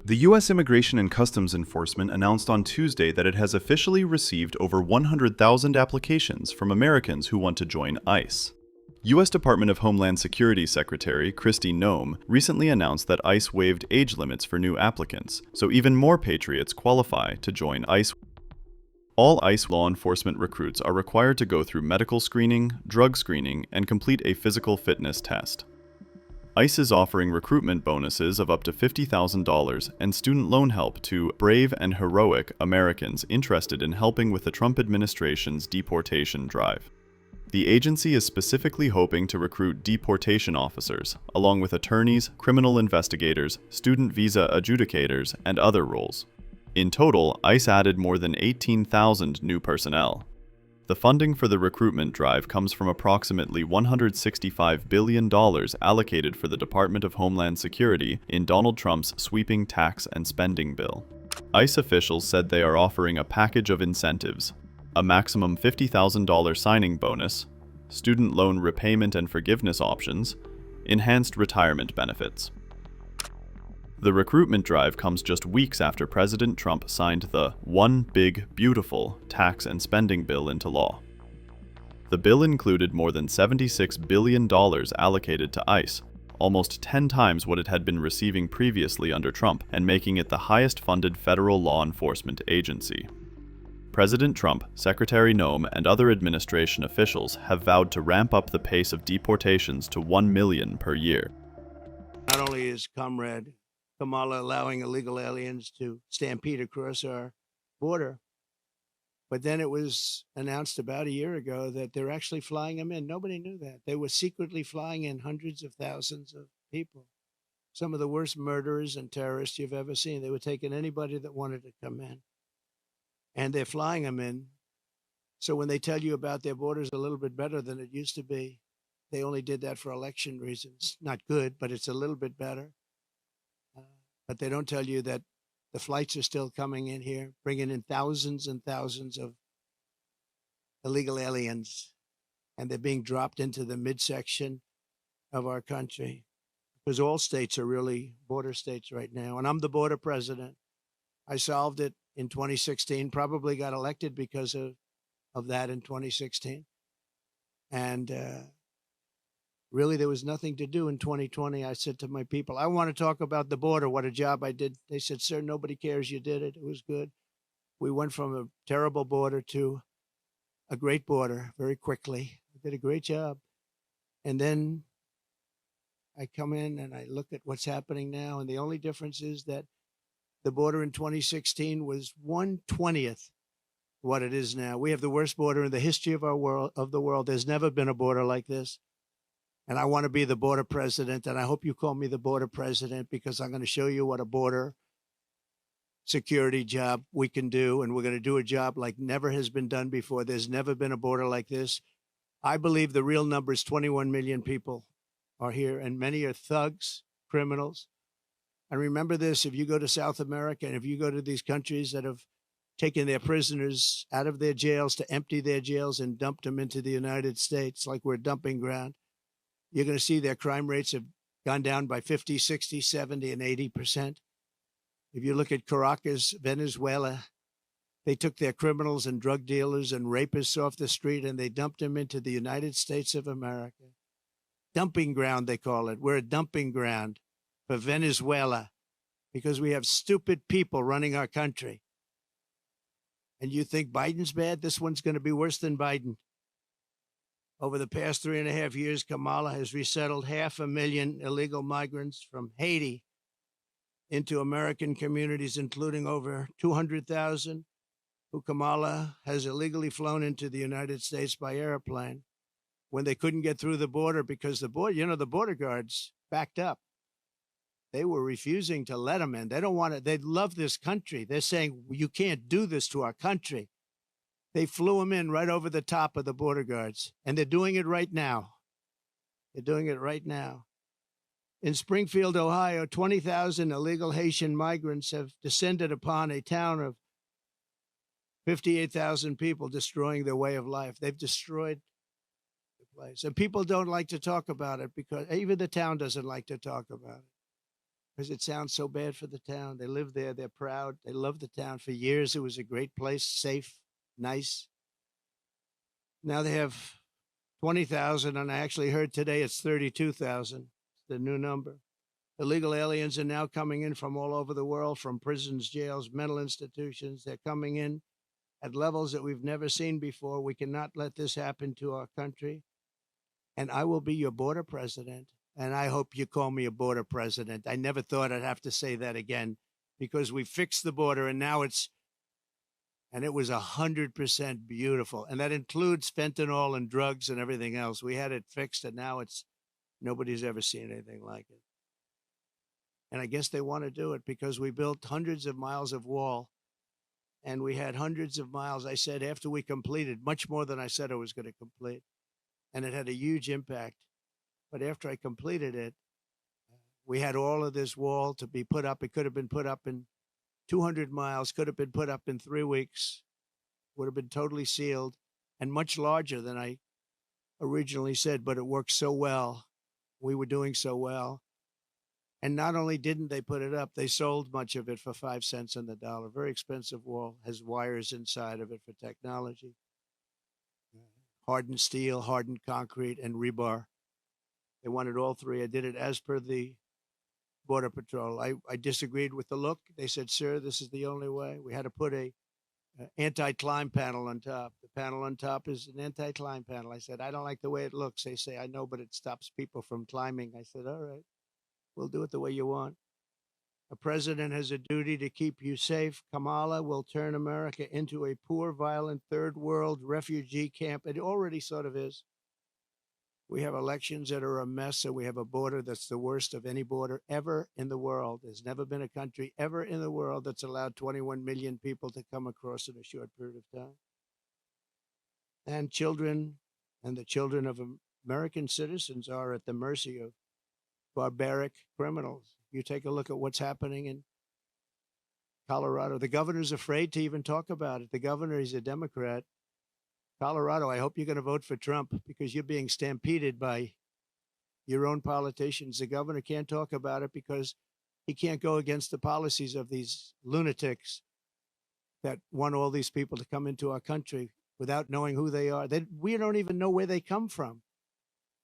The U.S. Immigration and Customs Enforcement announced on Tuesday that it has officially received over 100,000 applications from Americans who want to join ICE. U.S. Department of Homeland Security Secretary Kristi Noem recently announced that ICE waived age limits for new applicants, so even more patriots qualify to join ICE. All ICE law enforcement recruits are required to go through medical screening, drug screening, and complete a physical fitness test. ICE is offering recruitment bonuses of up to $50,000 and student loan help to brave and heroic Americans interested in helping with the Trump administration's deportation drive. The agency is specifically hoping to recruit deportation officers, along with attorneys, criminal investigators, student visa adjudicators, and other roles. In total, ICE added more than 18,000 new personnel. The funding for the recruitment drive comes from approximately $165 billion allocated for the Department of Homeland Security in Donald Trump's sweeping tax and spending bill. ICE officials said they are offering a package of incentives: a maximum $50,000 signing bonus, student loan repayment and forgiveness options, enhanced retirement benefits. The recruitment drive comes just weeks after President Trump signed the One Big Beautiful tax and spending bill into law. The bill included more than $76 billion allocated to ICE, almost 10 times what it had been receiving previously under Trump, and making it the highest-funded federal law enforcement agency. President Trump, Secretary Noem, and other administration officials have vowed to ramp up the pace of deportations to 1 million per year. Not only is Comrade Kamala allowing illegal aliens to stampede across our border, but then it was announced about a year ago that they're actually flying them in. Nobody knew that. They were secretly flying in hundreds of thousands of people. Some of the worst murderers and terrorists you've ever seen. They were taking anybody that wanted to come in, and they're flying them in. So when they tell you about their borders a little bit better than it used to be, they only did that for election reasons. Not good, but it's a little bit better. But they don't tell you that the flights are still coming in here, bringing in thousands and thousands of illegal aliens, and they're being dropped into the midsection of our country, because all states are really border states right now. And I'm the border president. I solved it in 2016, probably got elected because of that in 2016. And really, there was nothing to do in 2020. I said to my people, I want to talk about the border, what a job I did. They said, sir, nobody cares. You did it. It was good. We went from a terrible border to a great border very quickly. I did a great job. And then I come in and I look at what's happening now. And the only difference is that the border in 2016 was 1/20th what it is now. We have the worst border in the history of the world. There's never been a border like this. And I want to be the border president, and I hope you call me the border president, because I'm going to show you what a border security job we can do, and we're going to do a job like never has been done before. There's never been a border like this. I believe the real number is 21 million people are here, and many are thugs, criminals. And remember this, if you go to South America, and if you go to these countries that have taken their prisoners out of their jails to empty their jails and dumped them into the United States like we're a dumping ground, you're going to see their crime rates have gone down by 50, 60, 70, and 80%. If you look at Caracas, Venezuela, they took their criminals and drug dealers and rapists off the street and they dumped them into the United States of America. Dumping ground, they call it. We're a dumping ground for Venezuela because we have stupid people running our country. And you think Biden's bad? This one's going to be worse than Biden. Over the past 3.5 years, Kamala has resettled 500,000 illegal migrants from Haiti into American communities, including over 200,000 who Kamala has illegally flown into the United States by airplane when they couldn't get through the border because the border guards backed up. They were refusing to let them in. They don't want it. They love this country. They're saying, you can't do this to our country. They flew them in right over the top of the border guards, and they're doing it right now. They're doing it right now. In Springfield, Ohio, 20,000 illegal Haitian migrants have descended upon a town of 58,000 people, destroying their way of life. They've destroyed the place. And people don't like to talk about it because even the town doesn't like to talk about it. because it sounds so bad for the town. They live there. They're proud. They love the town. For years, it was a great place, safe, nice. Now they have 20,000, and I actually heard today it's 32,000, the new number. Illegal aliens are now coming in from all over the world, from prisons, jails, mental institutions. They're coming in at levels that we've never seen before. We cannot let this happen to our country. And I will be your border president. And I hope you call me a border president. I never thought I'd have to say that again, because we fixed the border and now it was 100% beautiful. And that includes fentanyl and drugs and everything else. We had it fixed and now nobody's ever seen anything like it. And I guess they want to do it because we built hundreds of miles of wall and we had hundreds of miles, I said, after we completed, much more than I said I was going to complete. And it had a huge impact. But after I completed it, we had all of this wall to be put up. It could have been put up in 200 miles, could have been put up in 3 weeks, would have been totally sealed and much larger than I originally said, but it worked so well. We were doing so well. And not only didn't they put it up, they sold much of it for 5 cents on the dollar. Very expensive wall, has wires inside of it for technology. Hardened steel, hardened concrete, and rebar. They wanted all three. I did it as per the Border Patrol. I disagreed with the look. They said, sir, this is the only way. We had to put a anti-climb panel on top. The panel on top is an anti-climb panel. I said, I don't like the way it looks. They say, I know, but it stops people from climbing. I said, all right, we'll do it the way you want. A president has a duty to keep you safe. Kamala will turn America into a poor, violent, third world refugee camp. It already sort of is. We have elections that are a mess, and we have a border that's the worst of any border ever in the world. There's never been a country ever in the world that's allowed 21 million people to come across in a short period of time. And children and the children of American citizens are at the mercy of barbaric criminals. You take a look at what's happening in Colorado. The governor's afraid to even talk about it. The governor is a Democrat. Colorado, I hope you're going to vote for Trump because you're being stampeded by your own politicians. The governor can't talk about it because he can't go against the policies of these lunatics that want all these people to come into our country without knowing who they are. We don't even know where they come from.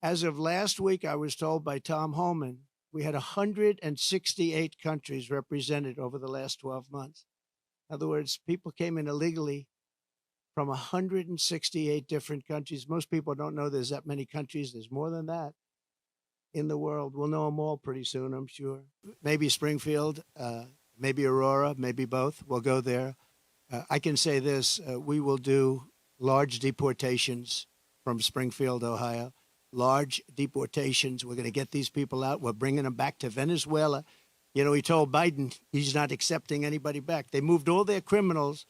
As of last week, I was told by Tom Homeland, we had 168 countries represented over the last 12 months. In other words, people came in illegally from 168 different countries. Most people don't know there's that many countries. There's more than that in the world. We'll know them all pretty soon, I'm sure. Maybe Springfield, maybe Aurora, maybe both. We'll go there. I can say this, we will do large deportations from Springfield, Ohio. Large deportations. We're going to get these people out. We're bringing them back to Venezuela. You know, he told Biden he's not accepting anybody back. They moved all their criminals.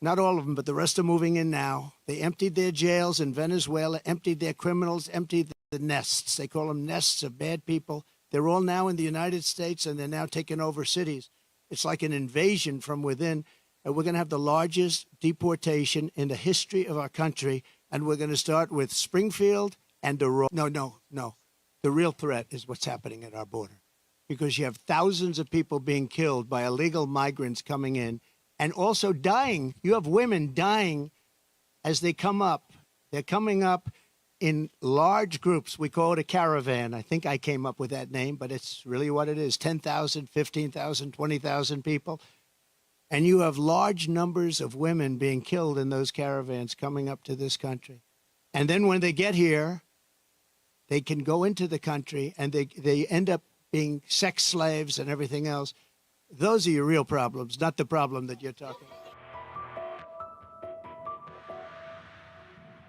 Not all of them, but the rest are moving in now. They emptied their jails in Venezuela, emptied their criminals, emptied the nests. They call them nests of bad people. They're all now in the United States, and they're now taking over cities. It's like an invasion from within. And we're going to have the largest deportation in the history of our country. And we're going to start with Springfield and Aurora. No. The real threat is what's happening at our border, because you have thousands of people being killed by illegal migrants coming in. And also dying. You have women dying as they come up. They're coming up in large groups. We call it a caravan. I think I came up with that name, but it's really what it is. 10,000, 15,000, 20,000 people. And you have large numbers of women being killed in those caravans coming up to this country. And then when they get here, they can go into the country and they end up being sex slaves and everything else. Those are your real problems, not the problem that you're talking about.